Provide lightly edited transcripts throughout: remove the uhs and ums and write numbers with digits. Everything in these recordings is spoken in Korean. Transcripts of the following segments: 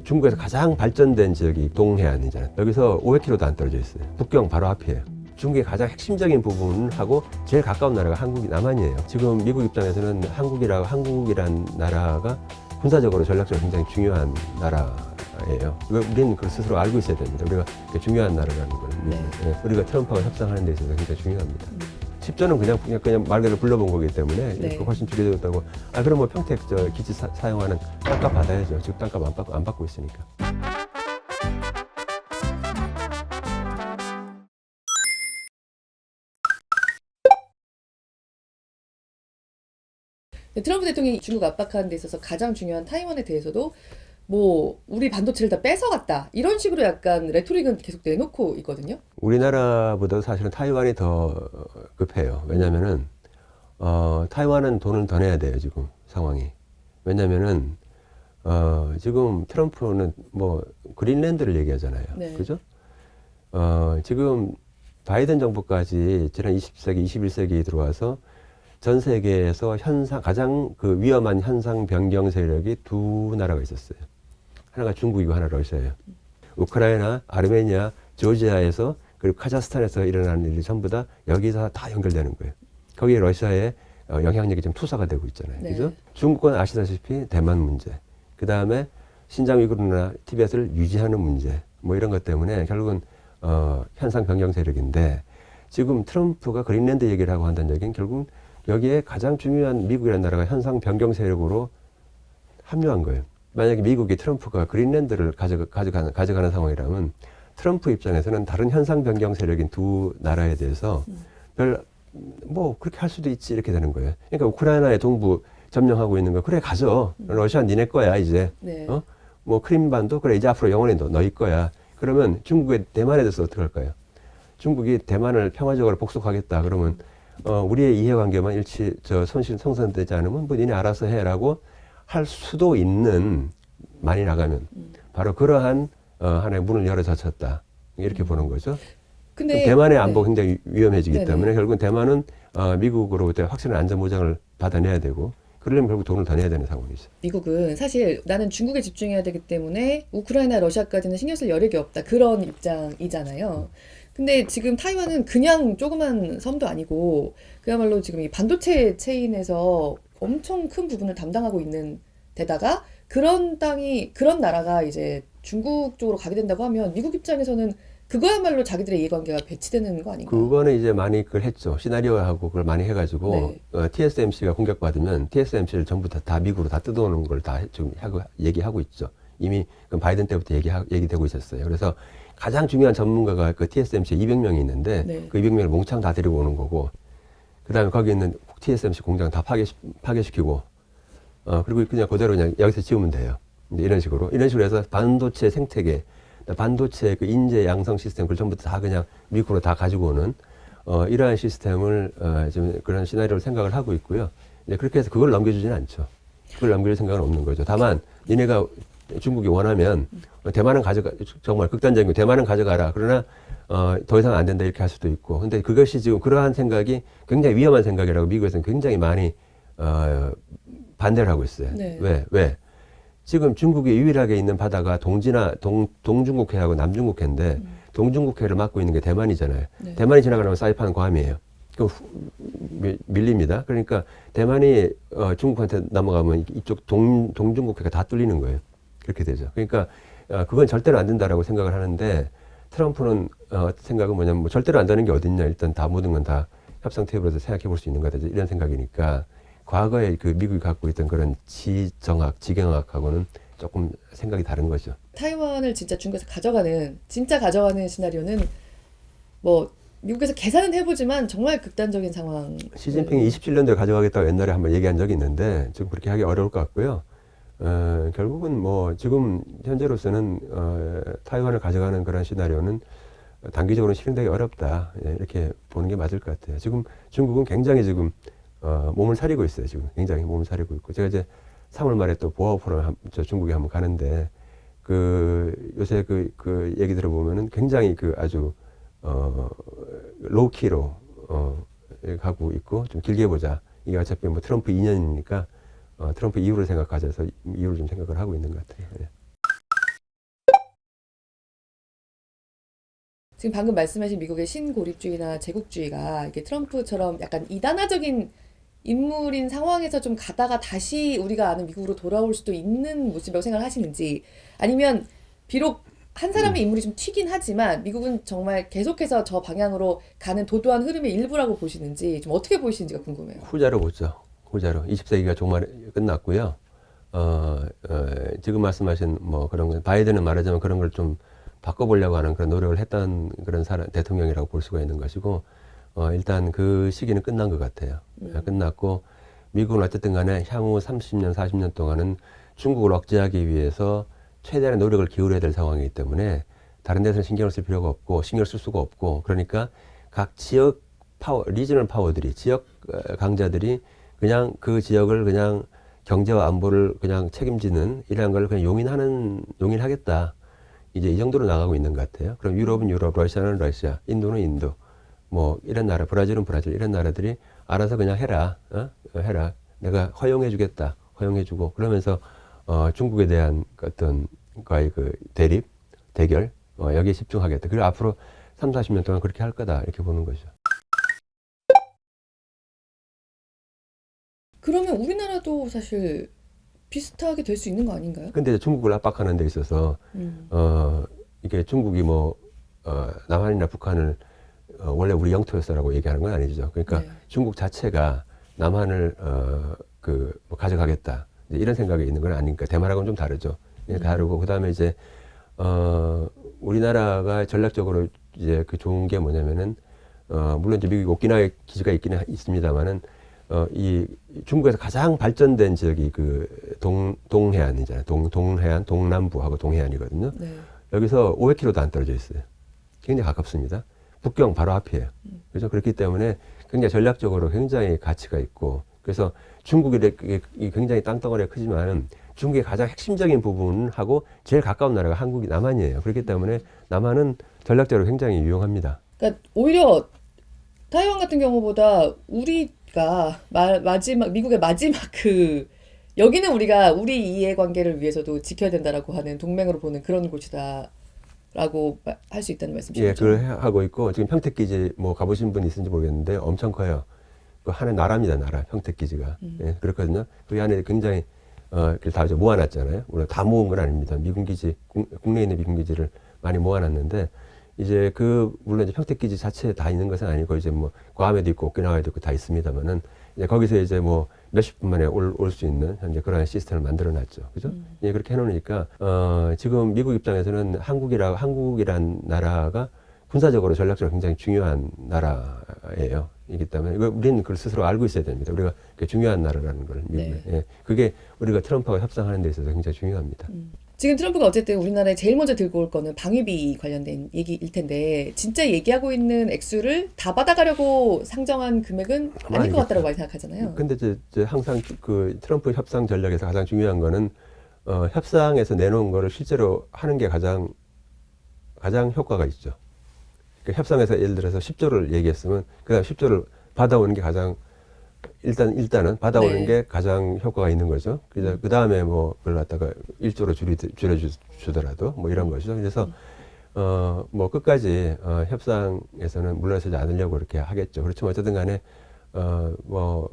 중국에서 가장 발전된 지역이 동해안이잖아요. 여기서 500km도 안 떨어져 있어요. 북경 바로 앞이에요. 중국의 가장 핵심적인 부분하고 제일 가까운 나라가 한국이 남한이에요. 지금 미국 입장에서는 한국이란 나라가 군사적으로 전략적으로 굉장히 중요한 나라예요. 우리는 그걸 스스로 알고 있어야 됩니다. 우리가 중요한 나라라는 걸. 네. 우리가 트럼프와 협상하는 데 있어서 굉장히 중요합니다. 10조는 그냥 말 그대로 불러본 거기 때문에 네. 훨씬 줄여졌다고. 그럼 뭐 평택 기지 사용하는 땅값 받아야죠. 지금 땅값 안 받고 있으니까. 트럼프 대통령이 중국 압박하는 데 있어서 가장 중요한 타이완에 대해서도 뭐 우리 반도체를 다 뺏어갔다 이런 식으로 약간 레토릭은 계속 내놓고 있거든요. 우리나라보다 사실은 타이완이 더 급해요. 왜냐면은 타이완은 돈을 더 내야 돼요, 지금 상황이. 왜냐면은 지금 트럼프는 뭐 그린랜드를 얘기하잖아요. 네. 그죠? 지금 바이든 정부까지 지난 20세기, 21세기에 들어와서 전 세계에서 가장 그 위험한 현상 변경 세력이 두 나라가 있었어요. 하나가 중국이고 하나가 러시아예요. 우크라이나, 아르메니아, 조지아에서 그리고 카자흐스탄에서 일어나는 일이 전부 다 여기서 다 연결되는 거예요. 거기에 러시아의 영향력이 좀 투사가 되고 있잖아요. 네. 그죠? 중국은 아시다시피 대만 문제, 그 다음에 신장 위구르나 티벳을 유지하는 문제, 뭐 이런 것 때문에 결국은 현상 변경 세력인데 지금 트럼프가 그린랜드 얘기를 하고 한다는 얘기는 결국은 여기에 가장 중요한 미국이라는 나라가 현상 변경 세력으로 합류한 거예요. 만약에 미국이 트럼프가 그린랜드를 가져가는 상황이라면 트럼프 입장에서는 다른 현상 변경 세력인 두 나라에 대해서 뭐 그렇게 할 수도 있지 이렇게 되는 거예요. 그러니까 우크라이나의 동부 점령하고 있는 거 그래 가져. 러시아 니네 거야 이제. 네. 뭐 크림반도 그래 이제 앞으로 영원히 너희 거야. 그러면 중국의 대만에 대해서 어떻게 할까요? 중국이 대만을 평화적으로 복속하겠다 그러면 우리의 이해관계만 성선되지 않으면 뭐 니네 알아서 해라고 할 수도 있는 많이 나가면 바로 그러한 하나의 문을 열어젖혔다 이렇게 보는 거죠. 근데 대만의 안보가 굉장히 위험해지기 네네. 때문에 결국은 대만은 미국으로부터 확실한 안전 보장을 받아내야 되고 그러려면 결국 돈을 더 내야 되는 상황이죠. 미국은 사실 나는 중국에 집중해야 되기 때문에 우크라이나, 러시아까지는 신경 쓸 여력이 없다 그런 입장이잖아요. 근데 지금 타이완은 그냥 조그만 섬도 아니고 그야말로 지금 이 반도체 체인에서 엄청 큰 부분을 담당하고 있는 데다가 그런 나라가 이제 중국 쪽으로 가게 된다고 하면 미국 입장에서는 그거야말로 자기들의 이해관계가 배치되는 거 아닌가요? 그거는 이제 많이 그걸 했죠. 시나리오하고 그걸 많이 해가지고 네. TSMC가 공격받으면 TSMC를 전부 다 미국으로 다 뜯어오는 걸 다 지금 얘기하고 있죠. 이미 그 바이든 때부터 얘기되고 있었어요. 그래서 가장 중요한 전문가가 그 TSMC 200명이 있는데 네. 그 200명을 몽창 다 데리고 오는 거고 그다음에 거기 있는 TSMC 공장 다 파괴시키고 그리고 그냥 그대로 그냥 여기서 지우면 돼요. 이런 식으로 해서 반도체 생태계, 반도체 그 인재 양성 시스템 그걸 전부 다 그냥 미국으로 다 가지고 오는 이러한 시스템을 지금 그런 시나리오를 생각을 하고 있고요. 이제 그렇게 해서 그걸 넘겨주지는 않죠. 그걸 넘길 생각은 없는 거죠. 다만 니네가 중국이 원하면 대만은 정말 극단적인 거 대만은 가져가라. 그러나 더 이상 안 된다 이렇게 할 수도 있고. 근데 그것이 지금 그러한 생각이 굉장히 위험한 생각이라고 미국에서는 굉장히 많이 반대를 하고 있어요. 네. 왜? 지금 중국이 유일하게 있는 바다가 동중국해하고 남중국해인데 동중국해를 막고 있는 게 대만이잖아요. 네. 대만이 지나가면 사이판 괌이에요. 그럼 밀립니다. 그러니까 대만이 중국한테 넘어가면 이쪽 동중국해가 다 뚫리는 거예요. 그렇게 되죠. 그러니까 그건 절대로 안 된다라고 생각을 하는데 트럼프는 생각은 뭐냐면 뭐 절대로 안 되는 게 어딨냐. 일단 다 모든 건 다 협상 테이블에서 생각해 볼 수 있는 거다. 이런 생각이니까 과거에 그 미국이 갖고 있던 그런 지경학하고는 조금 생각이 다른 거죠. 타이완을 진짜 중국에서 진짜 가져가는 시나리오는 뭐 미국에서 계산은 해보지만 정말 극단적인 상황. 시진핑이 27년도에 가져가겠다고 옛날에 한번 얘기한 적이 있는데 지금 그렇게 하기 어려울 것 같고요. 결국은 뭐 지금 현재로서는 타이완을 가져가는 그런 시나리오는 단기적으로 실행되기 어렵다 이렇게 보는 게 맞을 것 같아요. 지금 중국은 굉장히 지금 몸을 사리고 있어요. 지금 굉장히 몸을 사리고 있고 제가 이제 3월 말에 또 보아오 포럼 중국에 한번 가는데 요새 그 얘기 들어보면은 굉장히 아주 로우키로 가고 있고 좀 길게 보자. 이게 어차피 뭐 트럼프 2년이니까 트럼프 이후를 생각하자 해서 이후를 좀 생각을 하고 있는 것 같아요. 네. 지금 방금 말씀하신 미국의 신고립주의나 제국주의가 이게 트럼프처럼 약간 이단화적인 인물인 상황에서 좀 가다가 다시 우리가 아는 미국으로 돌아올 수도 있는 모습이라고 생각을 하시는지, 아니면 비록 한 사람의 인물이 좀 튀긴 하지만 미국은 정말 계속해서 저 방향으로 가는 도도한 흐름의 일부라고 보시는지, 좀 어떻게 보이시는지가 궁금해요. 후자로 보죠. 후자로. 20세기가 정말 끝났고요. 지금 말씀하신 뭐 그런 건 바이든은 말하자면 그런 걸 좀 바꿔보려고 하는 그런 노력을 했던 그런 대통령이라고 볼 수가 있는 것이고, 일단 그 시기는 끝난 것 같아요. 끝났고, 미국은 어쨌든 간에 향후 30년, 40년 동안은 중국을 억제하기 위해서 최대한의 노력을 기울여야 될 상황이기 때문에 다른 데서는 신경을 쓸 필요가 없고, 신경을 쓸 수가 없고, 그러니까 각 지역 리저널 파워들이, 지역 강자들이 그냥 그 지역을 그냥 경제와 안보를 그냥 책임지는 이러한 걸 그냥 용인하겠다. 이제 이 정도로 나가고 있는 것 같아요. 그럼 유럽은 유럽, 러시아는 러시아, 인도는 인도, 뭐 이런 나라, 브라질은 브라질, 이런 나라들이 알아서 그냥 해라, 해라. 내가 허용해주겠다, 허용해주고, 그러면서 중국에 대한 어떤 과의 그 대결, 여기에 집중하겠다. 그리고 앞으로 3, 40년 동안 그렇게 할 거다, 이렇게 보는 거죠. 그러면 우리나라도 사실 비슷하게 될 수 있는 거 아닌가요? 근데 이제 중국을 압박하는 데 있어서, 음. 이게 중국이 뭐, 남한이나 북한을 원래 우리 영토였어라고 얘기하는 건 아니죠. 그러니까 네. 중국 자체가 남한을 뭐 가져가겠다, 이제 이런 생각이 있는 건 아니니까. 대만하고는 좀 다르죠. 다르고, 그 다음에 이제 우리나라가 전략적으로 이제 그 좋은 게 뭐냐면은, 물론 이제 미국 오키나와에 기지가 있기는 있습니다만은, 이 중국에서 가장 발전된 지역이 그 동해안이잖아요. 동해안, 동남부하고 동해안이거든요. 네. 여기서 500km도 안 떨어져 있어요. 굉장히 가깝습니다. 북경 바로 앞이에요. 그래서 그렇기 때문에 굉장히 전략적으로 굉장히 가치가 있고, 그래서 중국이 굉장히 땅덩어리가 크지만 중국의 가장 핵심적인 부분하고 제일 가까운 나라가 남한이에요. 그렇기 때문에 남한은 전략적으로 굉장히 유용합니다. 그러니까 오히려 타이완 같은 경우보다 우리가 마지막 미국의 마지막 그 여기는 우리가 우리 이해관계를 위해서도 지켜야 된다라고 하는 동맹으로 보는 그런 곳이다라고 할 수 있다는 말씀이시죠? 예, 그걸 하고 있고, 지금 평택기지 뭐 가보신 분 있는지 모르겠는데 엄청 커요. 그 하나의 나라입니다, 나라. 평택기지가. 예, 그렇거든요. 그 안에 굉장히 다 이제 모아놨잖아요. 물론 다 모은 건 아닙니다. 미군기지, 국내에 있는 미군기지를 많이 모아놨는데, 이제 물론 이제 평택기지 자체에 다 있는 것은 아니고, 이제 뭐 괌에도 있고 오키나와에도 있고 다 있습니다만은, 이제 거기서 이제 뭐 몇십 분 만에 올 수 있는 현재 그런 시스템을 만들어놨죠. 그죠? 예, 그렇게 해놓으니까 지금 미국 입장에서는 한국이란 나라가 군사적으로 전략적으로 굉장히 중요한 나라예요. 이기 때문에 우리는 그걸 스스로 알고 있어야 됩니다. 우리가 중요한 나라라는 걸. 미국에. 네. 예, 그게 우리가 트럼프와 협상하는 데 있어서 굉장히 중요합니다. 지금 트럼프가 어쨌든 우리나라에 제일 먼저 들고 올 거는 방위비 관련된 얘기일 텐데, 진짜 얘기하고 있는 액수를 다 받아가려고 상정한 금액은 아닐 것 같다고 많이 생각하잖아요. 근데 이제 항상 그 트럼프 협상 전략에서 가장 중요한 거는 협상에서 내놓은 거를 실제로 하는 게 가장 효과가 있죠. 그러니까 협상에서 예를 들어서 10조를 얘기했으면 그다음 10조를 받아오는 게 가장 일단은 받아오는 네. 게 가장 효과가 있는 거죠. 그래서 그 다음에 뭐 그걸 갖다가 1조로 줄여주더라도 뭐 이런 거죠. 그래서 뭐 끝까지 협상에서는 물러서지 않으려고 그렇게 하겠죠. 그렇지만 어쨌든 간에 뭐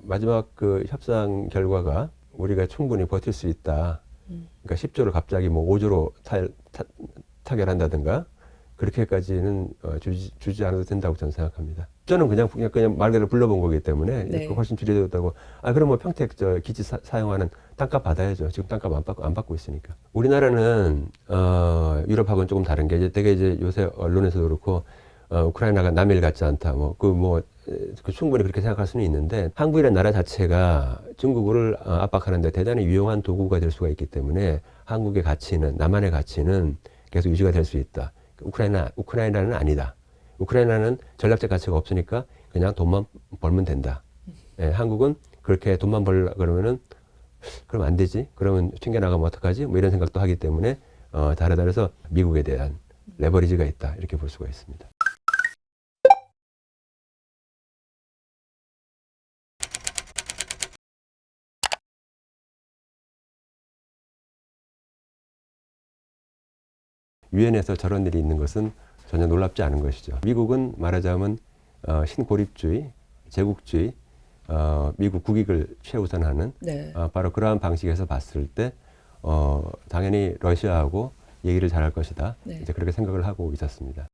마지막 그 협상 결과가 우리가 충분히 버틸 수 있다. 그러니까 10조를 갑자기 뭐 5조로 타결한다든가 그렇게까지는 주지 않아도 된다고 저는 생각합니다. 저는 그냥 말 그대로 불러본 거기 때문에 네. 이렇게 훨씬 줄여줬다고. 그럼 뭐 평택 기지 사용하는 땅값 받아야죠. 지금 땅값 안 받고 있으니까. 우리나라는 유럽하고는 조금 다른 게 되게 이제 요새 언론에서도 그렇고 우크라이나가 남일 같지 않다. 충분히 그렇게 생각할 수는 있는데, 한국이라는 나라 자체가 중국을 압박하는데 대단히 유용한 도구가 될 수가 있기 때문에 한국의 가치는, 남한의 가치는 계속 유지가 될 수 있다. 우크라이나는 아니다. 우크라이나는 전략적 가치가 없으니까 그냥 돈만 벌면 된다. 예, 한국은 그렇게 돈만 벌려 그러면은 그럼 안 되지. 그러면 튕겨나가면 어떡하지? 뭐 이런 생각도 하기 때문에 다르다. 그래서 미국에 대한 레버리지가 있다. 이렇게 볼 수가 있습니다. 유엔에서 저런 일이 있는 것은 전혀 놀랍지 않은 것이죠. 미국은 말하자면 신고립주의, 제국주의, 미국 국익을 최우선하는 네. 바로 그러한 방식에서 봤을 때 당연히 러시아하고 얘기를 잘할 것이다. 네. 이제 그렇게 생각을 하고 있었습니다.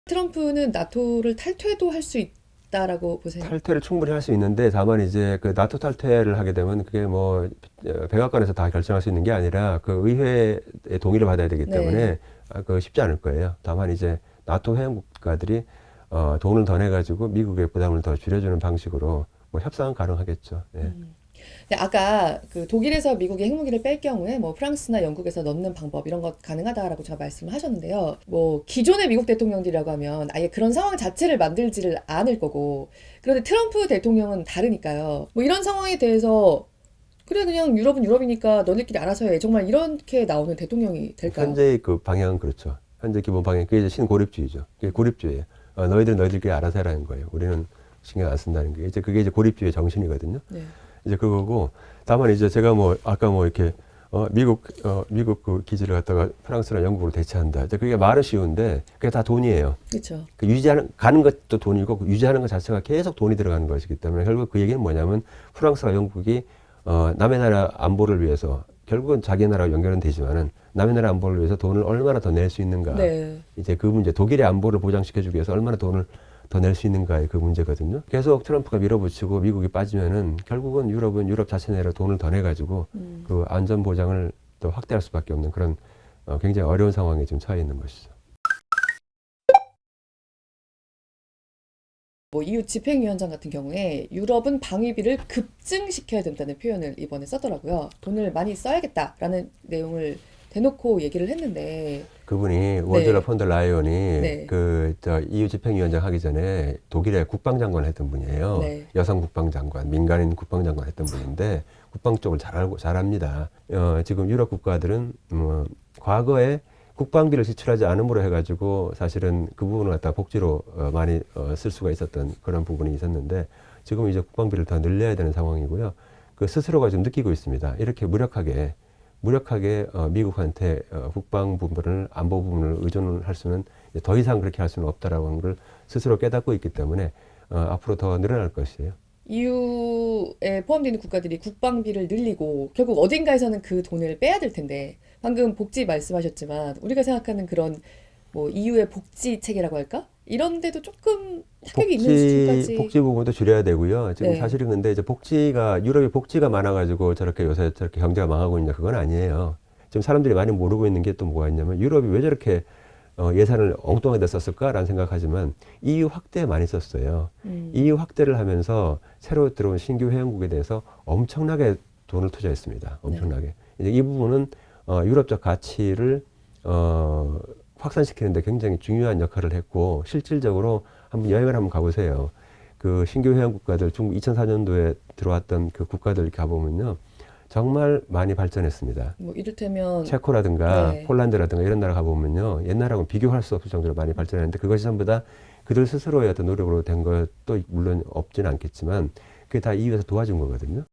트럼프는 나토를 탈퇴도 할 수 있다라고 보세요? 탈퇴를 충분히 할 수 있는데 다만 이제 그 나토 탈퇴를 하게 되면 그게 뭐 백악관에서 다 결정할 수 있는 게 아니라 그 의회의 동의를 받아야 되기 때문에 그 쉽지 않을 거예요. 다만 이제 나토 회원국가들이 돈을 더 내가지고 미국의 부담을 더 줄여주는 방식으로 뭐 협상은 가능하겠죠. 예. 네, 아까 그 독일에서 미국이 핵무기를 뺄 경우에 뭐 프랑스나 영국에서 넣는 방법 이런 것 가능하다라고 제가 말씀을 하셨는데요. 뭐 기존의 미국 대통령들이라고 하면 아예 그런 상황 자체를 만들지를 않을 거고, 그런데 트럼프 대통령은 다르니까요. 뭐 이런 상황에 대해서 그래 그냥 유럽은 유럽이니까 너네끼리 알아서 해, 정말 이렇게 나오는 대통령이 될까요? 현재의 그 방향은 그렇죠. 현재 기본 방향 그게 이제 신고립주의죠. 그게 고립주의예요. 너희들은 너희들끼리 알아서 해라는 거예요. 우리는 신경 안 쓴다는 게 이제 그게 이제 고립주의 정신이거든요. 네. 이제 그거고 다만 이제 제가 뭐 아까 뭐 이렇게 미국 그 기지를 갖다가 프랑스나 영국으로 대체한다. 이제 그게 말은 쉬운데 그게 다 돈이에요. 그렇죠. 그 가는 것도 돈이고 그 유지하는 것 자체가 계속 돈이 들어가는 것이기 때문에 결국 그 얘기는 뭐냐면 프랑스와 영국이 남의 나라 안보를 위해서 결국은 자기 나라와 연결은 되지만은 남의 나라 안보를 위해서 돈을 얼마나 더 낼 수 있는가. 네. 이제 그 문제, 독일의 안보를 보장시켜주기 위해서 얼마나 돈을 더 낼 수 있는가의 그 문제거든요. 계속 트럼프가 밀어붙이고 미국이 빠지면은 결국은 유럽은 유럽 자체 내로 돈을 더 내가지고 그 안전 보장을 또 확대할 수밖에 없는 그런 굉장히 어려운 상황에 지금 처해 있는 것이죠. 뭐 EU 집행위원장 같은 경우에 유럽은 방위비를 급증시켜야 된다는 표현을 이번에 썼더라고요. 돈을 많이 써야겠다라는 내용을 대놓고 얘기를 했는데, 그분이 월드라 폰더 라이언이 네. EU 집행위원장 하기 전에 독일의 국방장관을 했던 분이에요. 네. 여성 국방장관, 민간인 국방장관 했던 분인데 국방 쪽을 잘합니다. 지금 유럽 국가들은 과거에 국방비를 지출하지 않음으로 해가지고 사실은 그 부분을 갖다 복지로 많이 쓸 수가 있었던 그런 부분이 있었는데 지금 이제 국방비를 더 늘려야 되는 상황이고요. 그 스스로가 지금 느끼고 있습니다. 이렇게 무력하게 미국한테 국방 부분을 안보 부분을 의존을 할 수는 더 이상 그렇게 할 수는 없다라고 하는 걸 스스로 깨닫고 있기 때문에 앞으로 더 늘어날 것이에요. EU에 포함되는 국가들이 국방비를 늘리고 결국 어딘가에서는 그 돈을 빼야 될 텐데, 방금 복지 말씀하셨지만 우리가 생각하는 그런 뭐 EU의 복지 체계라고 할까? 이런 데도 조금 타격이 있는 수준까지. 복지 부분도 줄여야 되고요. 지금 네. 사실은 근데 이제 유럽이 복지가 많아가지고 요새 저렇게 경제가 망하고 있냐, 그건 아니에요. 지금 사람들이 많이 모르고 있는 게 또 뭐가 있냐면 유럽이 왜 저렇게 예산을 엉뚱하게 썼을까라는 생각하지만 EU 확대에 많이 썼어요. EU 확대를 하면서 새로 들어온 신규 회원국에 대해서 엄청나게 돈을 투자했습니다. 엄청나게. 이제 이 부분은 유럽적 가치를 확산시키는데 굉장히 중요한 역할을 했고, 실질적으로 여행을 한번 가보세요. 그 신규 회원 국가들, 중국 2004년도에 들어왔던 그 국가들 가보면요, 정말 많이 발전했습니다. 뭐 이를테면 체코라든가 네. 폴란드라든가 이런 나라 가보면요, 옛날하고는 비교할 수 없을 정도로 많이 발전했는데 그것이 전부 다 그들 스스로의 어떤 노력으로 된 것도 물론 없지는 않겠지만 그게 다 EU에서 도와준 거거든요.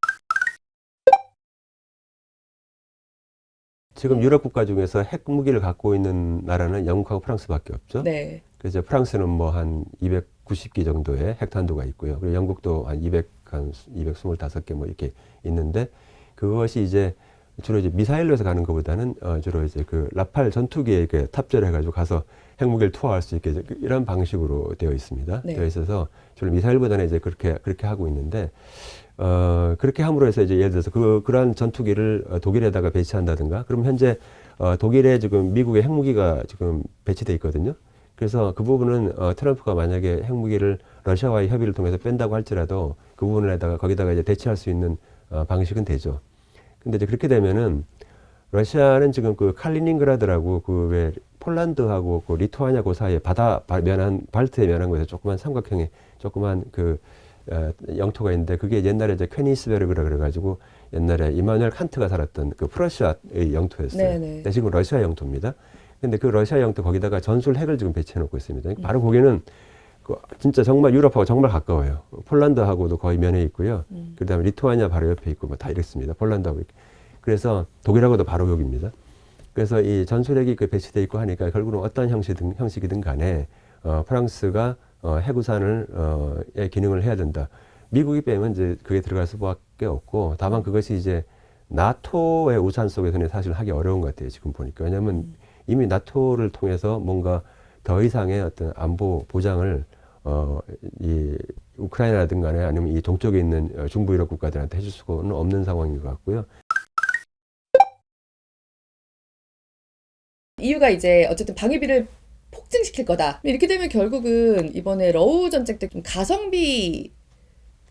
지금 유럽 국가 중에서 핵무기를 갖고 있는 나라는 영국하고 프랑스밖에 없죠. 네. 그래서 프랑스는 뭐 한 290기 정도의 핵탄두가 있고요. 그리고 영국도 한 225개 뭐 이렇게 있는데 그것이 이제 주로 이제 미사일로 해서 가는 것보다는 주로 이제 그 라팔 전투기에 이렇게 탑재를 해가지고 가서 핵무기를 투하할 수 있게 이런 방식으로 되어 있습니다. 네. 되어 있어서 주로 미사일보다는 이제 그렇게 하고 있는데 그렇게 함으로 해서 이제 예를 들어서 그러한 전투기를 독일에다가 배치한다든가, 그럼 현재 독일에 지금 미국의 핵무기가 지금 배치돼 있거든요. 그래서 그 부분은 트럼프가 만약에 핵무기를 러시아와의 협의를 통해서 뺀다고 할지라도 그 부분에다가 거기다가 이제 대체할 수 있는 방식은 되죠. 근데 이제 그렇게 되면은 러시아는 지금 그 칼리닝그라드라고 그 왜 폴란드하고 그 리투아니아 그 사이에 발트에 면한 곳에 조그만 삼각형의 조그만 그 영토가 있는데 그게 옛날에 이제 퀘니스베르그라 그래가지고 옛날에 이마누엘 칸트가 살았던 그 프러시아의 영토였어요. 네네. 근데 지금 러시아 영토입니다. 근데 그 러시아 영토 거기다가 전술 핵을 지금 배치해 놓고 있습니다. 바로 거기는 진짜 정말 유럽하고 정말 가까워요. 폴란드하고도 거의 면해 있고요. 그다음에 리투아니아 바로 옆에 있고 뭐 다 이렇습니다. 폴란드하고 이렇게. 그래서 독일하고도 바로 여기입니다. 그래서 이 전술핵이 그 배치돼 있고 하니까 결국은 어떤 형식이든 간에 프랑스가 해구산을 의 기능을 해야 된다. 미국이 빼면 이제 그게 들어갈 수밖에 없고 다만 그것이 이제 나토의 우산 속에서는 사실 하기 어려운 것 같아요. 지금 보니까. 왜냐하면 이미 나토를 통해서 뭔가 더 이상의 어떤 안보 보장을 이 우크라이나든 간에 아니면 이 동쪽에 있는 중부 유럽 국가들한테 해줄 수는 없는 상황인 것 같고요. EU가 이제 어쨌든 방위비를 폭증시킬 거다. 이렇게 되면 결국은 이번에 러우 전쟁 때 좀 가성비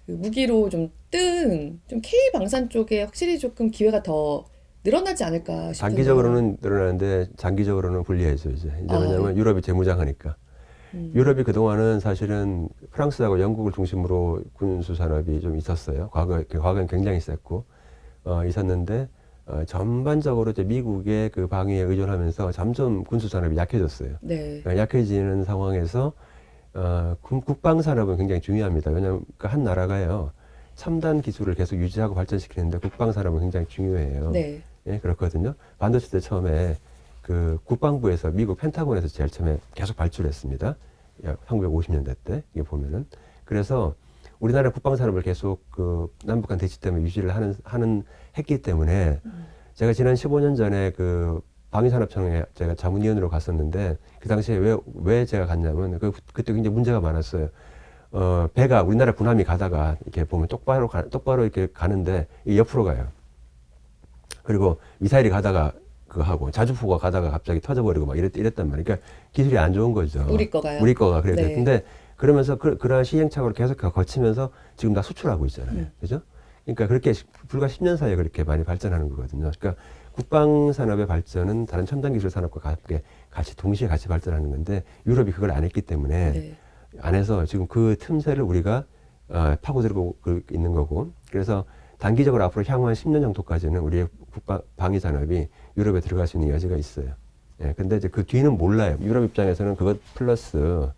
그 무기로 좀 K 방산 쪽에 확실히 조금 기회가 더 늘어나지 않을까 싶은데. 단기적으로는 늘어나는데 장기적으로는 불리해져 이제. 아, 왜냐하면 유럽이 재무장하니까. 유럽이 그동안은 사실은 프랑스하고 영국을 중심으로 군수 산업이 좀 있었어요. 과거엔 굉장히 셌고 있었는데 전반적으로 이제 미국의 그 방위에 의존하면서 점점 군수 산업이 약해졌어요. 네. 약해지는 상황에서 국방 산업은 굉장히 중요합니다. 왜냐하면 그 한 나라가요 첨단 기술을 계속 유지하고 발전시키는데 국방 산업은 굉장히 중요해요. 네. 예, 그렇거든요. 반도체 때 처음에 그 국방부에서 미국 펜타곤에서 제일 처음에 계속 발주했습니다. 1950년대 때 이게 보면은 그래서 우리나라 국방 산업을 계속 그 남북한 대치 때문에 유지를 했기 때문에 제가 지난 15년 전에 그 방위산업청에 제가 자문위원으로 갔었는데 그 당시에 왜 제가 갔냐면 그때 굉장히 문제가 많았어요. 배가 우리나라 군함이 가다가 이렇게 보면 똑바로 이렇게 가는데 옆으로 가요. 그리고 미사일이 가다가 그거 하고 자주포가 가다가 갑자기 터져버리고 막 이랬단 말이에요. 그러니까 기술이 안 좋은 거죠. 우리 거가요. 우리 거가 그래도. 네. 근데 그러면서 그러한 시행착오를 계속 거치면서 지금 다 수출하고 있잖아요. 그죠? 그러니까 그렇게 불과 10년 사이에 그렇게 많이 발전하는 거거든요. 그러니까 국방 산업의 발전은 다른 첨단 기술 산업과 함께 동시에 같이 발전하는 건데 유럽이 그걸 안 했기 때문에 네. 안 해서 지금 그 틈새를 우리가 파고들고 있는 거고 그래서 단기적으로 앞으로 향후 한 10년 정도까지는 우리의 방위 산업이 유럽에 들어갈 수 있는 여지가 있어요. 예, 근데 이제 그 뒤는 몰라요. 유럽 입장에서는 그것 플러스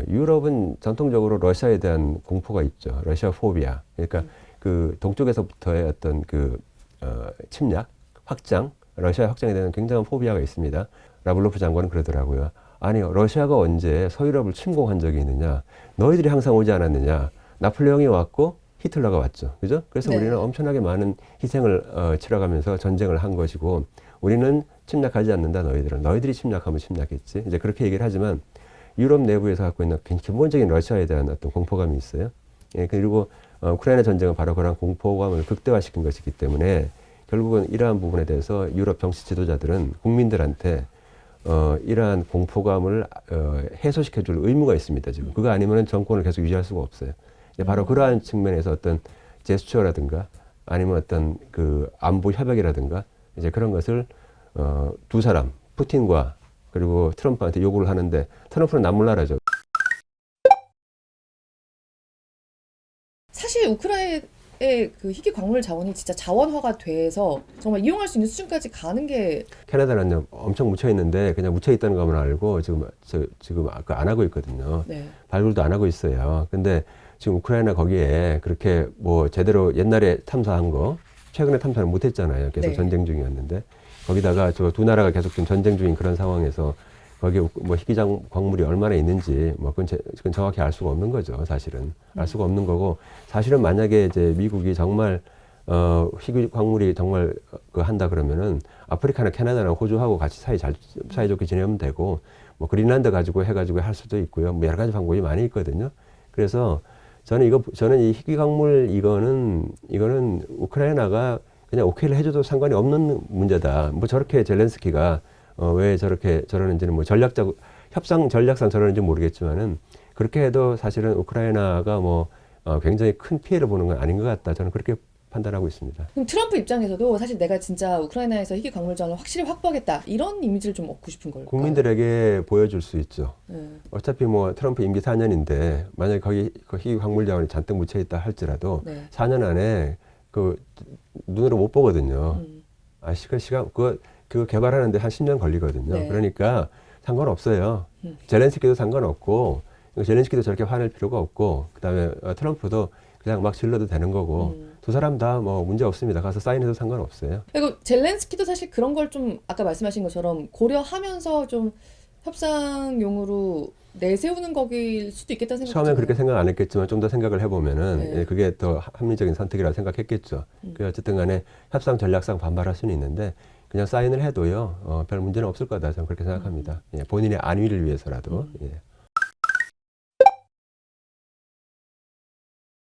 유럽은 전통적으로 러시아에 대한 공포가 있죠. 러시아 포비아. 그러니까 그 동쪽에서부터의 어떤 그 침략, 확장, 러시아 확장에 대한 굉장한 포비아가 있습니다. 라블로프 장관은 그러더라고요. 아니, 러시아가 언제 서유럽을 침공한 적이 있느냐? 너희들이 항상 오지 않았느냐? 나폴레옹이 왔고 히틀러가 왔죠. 그죠? 그래서 네. 우리는 엄청나게 많은 희생을 치러가면서 전쟁을 한 것이고 우리는 침략하지 않는다, 너희들은. 너희들이 침략하면 침략했지. 이제 그렇게 얘기를 하지만 유럽 내부에서 갖고 있는 기본적인 러시아에 대한 어떤 공포감이 있어요. 예, 그리고 우크라이나 전쟁은 바로 그런 공포감을 극대화시킨 것이기 때문에 결국은 이러한 부분에 대해서 유럽 정치 지도자들은 국민들한테 이러한 공포감을 해소시켜줄 의무가 있습니다. 지금 그거 아니면 정권을 계속 유지할 수가 없어요. 바로 그러한 측면에서 어떤 제스처라든가 아니면 어떤 그 안보 협약이라든가 이제 그런 것을 두 사람 푸틴과 그리고 트럼프한테 요구를 하는데 트럼프는 남몰라라죠. 사실 우크라이나의 그 희귀 광물 자원이 진짜 자원화가 돼서 정말 이용할 수 있는 수준까지 가는 게 캐나다는 엄청 묻혀 있는데 그냥 묻혀 있다는 것만 알고 지금 안 하고 있거든요. 네. 발굴도 안 하고 있어요. 근데 지금 우크라이나 거기에 그렇게 뭐 제대로 옛날에 탐사한 거 최근에 탐사를 못 했잖아요. 계속 네. 전쟁 중이었는데 거기다가 저 두 나라가 계속 좀 전쟁 중인 그런 상황에서 거기에 뭐 희귀 광물이 얼마나 있는지 뭐 그건 정확히 알 수가 없는 거죠. 사실은 알 수가 없는 거고 사실은 만약에 이제 미국이 정말 희귀 광물이 정말 한다 그러면은 아프리카나 캐나다나 호주하고 같이 사이좋게 지내면 되고 뭐 그린란드 가지고 해가지고 할 수도 있고요. 뭐 여러 가지 방법이 많이 있거든요. 그래서 저는 이 희귀 광물 이거는 우크라이나가 그냥 오케이를 해줘도 상관이 없는 문제다. 뭐 저렇게 젤렌스키가 왜 저러는지는 뭐 협상 전략상 저러는지 모르겠지만은 그렇게 해도 사실은 우크라이나가 뭐 굉장히 큰 피해를 보는 건 아닌 것 같다. 저는 그렇게 판단하고 있습니다. 그럼 트럼프 입장에서도 사실 내가 진짜 우크라이나에서 희귀 광물 자원을 확실히 확보하겠다 이런 이미지를 좀 얻고 싶은 걸까요? 국민들에게 보여줄 수 있죠. 네. 어차피 뭐 트럼프 임기 4년인데 만약에 거기 그 희귀 광물 자원이 잔뜩 묻혀 있다 할지라도 네. 4년 안에 그 눈으로 못 보거든요. 시간 그거 개발하는데 한 10년 걸리거든요. 네. 그러니까 상관없어요. 젤렌스키도 젤렌스키도 저렇게 화낼 필요가 없고 그다음에 트럼프도 그냥 막 질러도 되는 거고 두 사람 다 뭐 문제 없습니다. 가서 사인해도 상관없어요. 그리고 젤렌스키도 사실 그런 걸 좀 아까 말씀하신 것처럼 고려하면서 좀 협상용으로 내세우는 거길 수도 있겠다는 생각이 처음엔 드네요. 그렇게 생각 안 했겠지만 좀 더 생각을 해보면은 네. 예, 그게 더 합리적인 선택이라고 생각했겠죠. 그 어쨌든 간에 협상 전략상 반발할 수는 있는데 그냥 사인을 해도요 별 문제는 없을 거다 저는 그렇게 생각합니다. 예, 본인의 안위를 위해서라도. 예.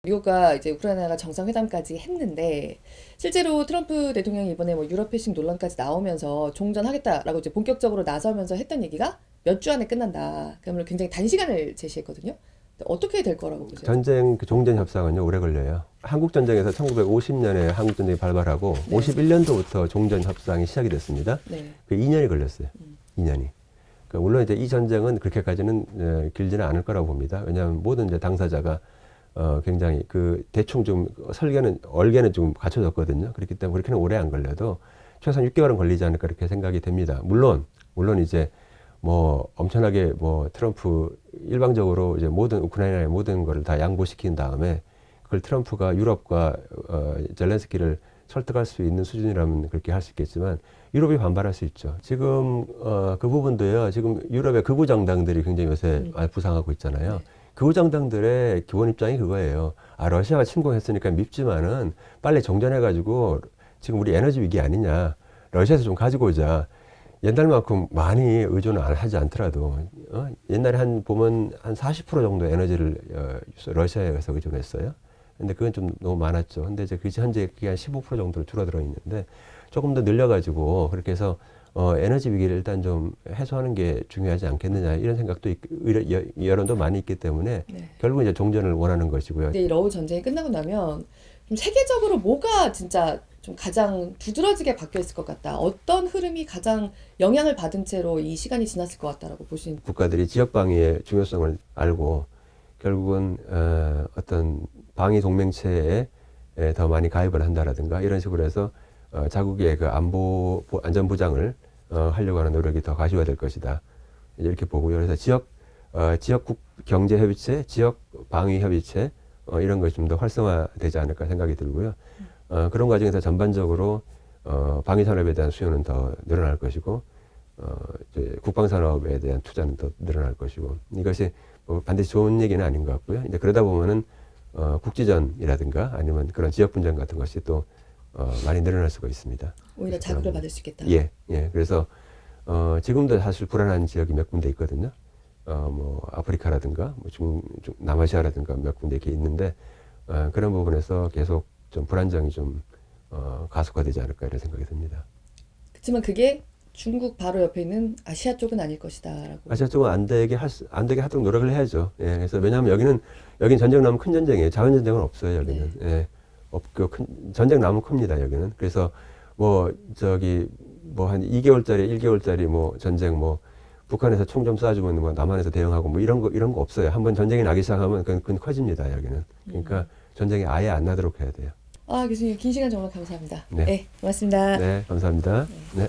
미국과 이제 우크라이나가 정상회담까지 했는데 실제로 트럼프 대통령이 이번에 뭐 유럽 패싱 논란까지 나오면서 종전하겠다라고 이제 본격적으로 나서면서 했던 얘기가 몇 주 안에 끝난다. 그러면 굉장히 단시간을 제시했거든요. 어떻게 될 거라고 보세요? 전쟁 그 종전 협상은요 오래 걸려요. 한국 전쟁에서 1950년에 한국 전쟁이 발발하고 네. 51년도부터 종전 협상이 시작이 됐습니다. 네. 그 2년이 걸렸어요. 2년이. 그러니까 물론 이제 이 전쟁은 그렇게까지는 길지는 않을 거라고 봅니다. 왜냐하면 모든 이제 당사자가 굉장히 그 대충 좀 얼개는 좀 갖춰졌거든요. 그렇기 때문에 그렇게는 오래 안 걸려도 최소한 6개월은 걸리지 않을까 그렇게 생각이 됩니다. 물론 이제 뭐 엄청나게 뭐 트럼프 일방적으로 이제 모든 우크라이나의 모든 거를 다 양보시킨 다음에 그걸 트럼프가 유럽과 젤렌스키를 설득할 수 있는 수준이라면 그렇게 할 수 있겠지만 유럽이 반발할 수 있죠. 지금 그 부분도요. 지금 유럽의 극우 정당들이 굉장히 요새 부상하고 있잖아요. 네. 극우 정당들의 기본 입장이 그거예요. 아 러시아가 침공했으니까 밉지만은 빨리 정전해가지고 지금 우리 에너지 위기 아니냐. 러시아에서 좀 가지고 오자. 옛날만큼 많이 의존을 하지 않더라도 옛날에 보면 한 40% 정도 에너지를 러시아에서 의존했어요. 근데 그건 좀 너무 많았죠. 근데 이제 그 현재 그게 한 15% 정도로 줄어들어 있는데 조금 더 늘려가지고 그렇게 해서 에너지 위기를 일단 좀 해소하는 게 중요하지 않겠느냐 이런 생각도 여론도 많이 있기 때문에 네. 결국 이제 종전을 원하는 것이고요. 근데 이 러우 전쟁이 끝나고 나면 좀 세계적으로 뭐가 진짜 좀 가장 두드러지게 바뀌어 있을 것 같다. 어떤 흐름이 가장 영향을 받은 채로 이 시간이 지났을 것 같다라고 보시는. 국가들이 지역 방위의 중요성을 알고 결국은 어떤 방위 동맹체에 더 많이 가입을 한다라든가 이런 식으로 해서 자국의 그 안전 보장을 하려고 하는 노력이 더 가시화될 것이다. 이렇게 보고요. 그래서 지역국 경제 협의체, 지역 방위 협의체 이런 것이 좀 더 활성화되지 않을까 생각이 들고요. 그런 과정에서 전반적으로 방위 산업에 대한 수요는 더 늘어날 것이고 이제 국방 산업에 대한 투자는 더 늘어날 것이고 이것이 뭐 반드시 좋은 얘기는 아닌 것 같고요. 이제 그러다 보면은 국지전이라든가 아니면 그런 지역 분쟁 같은 것이 또 많이 늘어날 수가 있습니다. 오히려 자극을 받을 수 있겠다. 예. 그래서 지금도 사실 불안한 지역이 몇 군데 있거든요. 뭐 아프리카라든가 뭐 남아시아라든가 몇 군데 이렇게 있는데 그런 부분에서 계속 좀 불안정이 좀 가속화되지 않을까 이런 생각이 듭니다. 그렇지만 그게 중국 바로 옆에 있는 아시아 쪽은 아닐 것이다라고. 아시아 쪽은 안 되게 하도록 노력을 해야죠. 예, 그래서 왜냐하면 여기는 전쟁 나면 큰 전쟁이에요. 자원 전쟁은 없어요. 여기는. 네. 예, 전쟁 나면 큽니다. 여기는. 그래서 뭐 한 2개월짜리 1개월짜리 뭐 전쟁 북한에서 총 좀 쏴주면 뭐 남한에서 대응하고 뭐 이런 거 없어요. 한번 전쟁이 나기 시작하면 그건 커집니다. 여기는. 그러니까 전쟁이 아예 안 나도록 해야 돼요. 교수님 긴 시간 정말 감사합니다. 네. 네, 고맙습니다. 네, 감사합니다. 네.